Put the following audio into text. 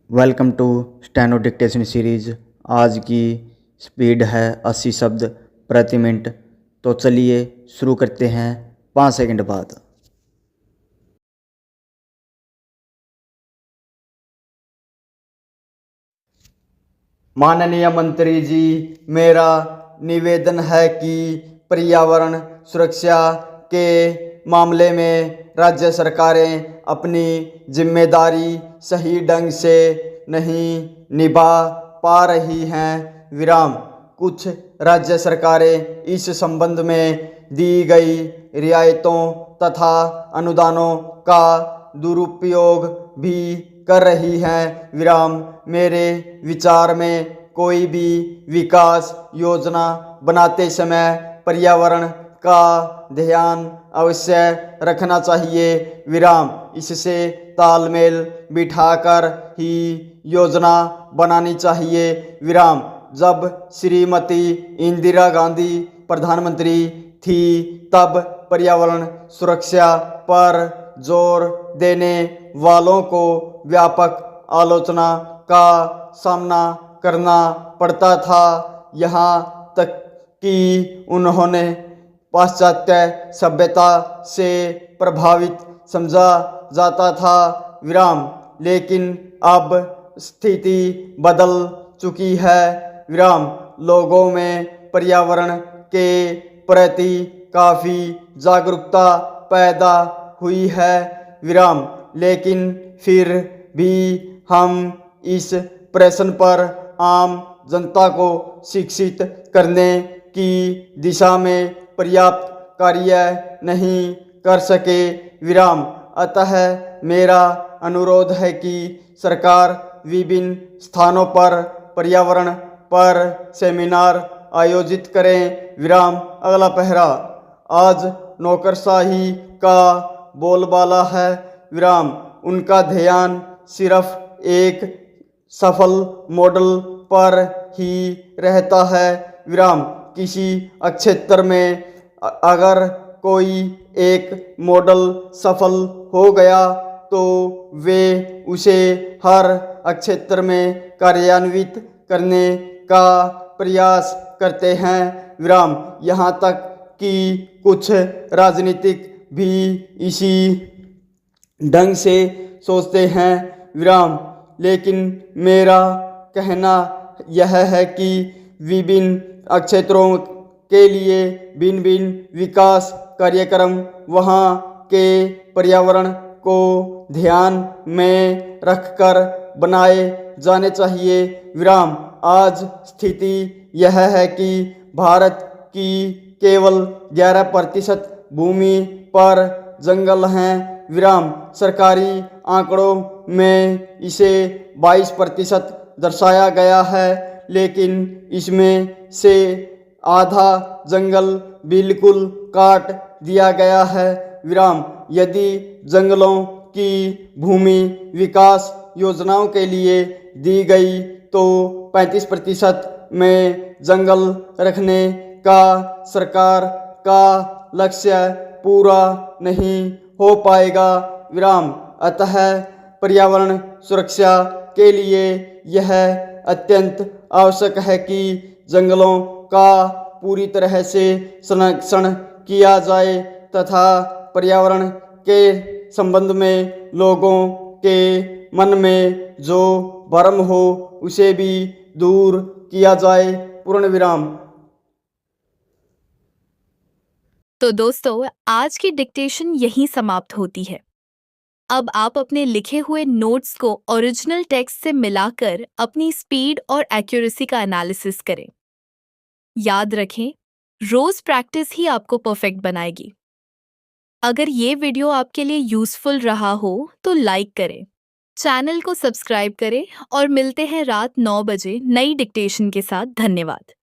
Welcome to steno dictation series. आज की speed है 80 शब्द प्रति मिनट। तो चलिए शुरू करते हैं 5 सेकंड बाद। माननीय मंत्री जी, मेरा निवेदन है कि पर्यावरण सुरक्षा के मामले में राज्य सरकारें अपनी जिम्मेदारी सही ढंग से नहीं निभा पा रही हैं। विराम। कुछ राज्य सरकारें इस संबंध में दी गई रियायतों तथा अनुदानों का दुरुपयोग भी कर रही हैं। विराम। मेरे विचार में कोई भी विकास योजना बनाते समय पर्यावरण का ध्यान अवश्य रखना चाहिए। विराम। इससे तालमेल बिठाकर ही योजना बनानी चाहिए। विराम। जब श्रीमती इंदिरा गांधी प्रधानमंत्री थी तब पर्यावरण सुरक्षा पर जोर देने वालों को व्यापक आलोचना का सामना करना पड़ता था। यहाँ तक कि उन्होंने पाश्चात्य सभ्यता से प्रभावित समझा जाता था। विराम। लेकिन अब स्थिति बदल चुकी है। विराम। लोगों में पर्यावरण के प्रति काफ़ी जागरूकता पैदा हुई है। विराम। लेकिन फिर भी हम इस प्रश्न पर आम जनता को शिक्षित करने की दिशा में पर्याप्त कार्य नहीं कर सके। विराम। अतः मेरा अनुरोध है कि सरकार विभिन्न स्थानों पर पर्यावरण पर सेमिनार आयोजित करें। विराम। अगला पहरा। आज नौकरशाही का बोलबाला है। विराम। उनका ध्यान सिर्फ एक सफल मॉडल पर ही रहता है। विराम। किसी क्षेत्र में अगर कोई एक मॉडल सफल हो गया तो वे उसे हर क्षेत्र में कार्यान्वित करने का प्रयास करते हैं। विराम। यहाँ तक कि कुछ राजनीतिक भी इसी ढंग से सोचते हैं। विराम। लेकिन मेरा कहना यह है कि विभिन्न क्षेत्रों के लिए भिन्न भिन्न विकास कार्यक्रम वहाँ के पर्यावरण को ध्यान में रखकर बनाए जाने चाहिए। विराम। आज स्थिति यह है कि भारत की केवल 11% भूमि पर जंगल हैं। विराम। सरकारी आंकड़ों में इसे 22% दर्शाया गया है, लेकिन इसमें से आधा जंगल बिल्कुल काट दिया गया है। विराम। यदि जंगलों की भूमि विकास योजनाओं के लिए दी गई तो 35% में जंगल रखने का सरकार का लक्ष्य पूरा नहीं हो पाएगा। विराम। अतः पर्यावरण सुरक्षा के लिए यह अत्यंत आवश्यक है कि जंगलों का पूरी तरह से संरक्षण किया जाए तथा पर्यावरण के संबंध में लोगों के मन में जो भ्रम हो उसे भी दूर किया जाए। पूर्ण विराम। तो दोस्तों, आज की डिक्टेशन यहीं समाप्त होती है। अब आप अपने लिखे हुए नोट्स को ओरिजिनल टेक्स्ट से मिलाकर अपनी स्पीड और एक्यूरेसी का एनालिसिस करें। याद रखें, रोज प्रैक्टिस ही आपको परफेक्ट बनाएगी। अगर ये वीडियो आपके लिए यूजफुल रहा हो तो लाइक करें, चैनल को सब्सक्राइब करें और मिलते हैं रात 9 बजे नई डिक्टेशन के साथ। धन्यवाद।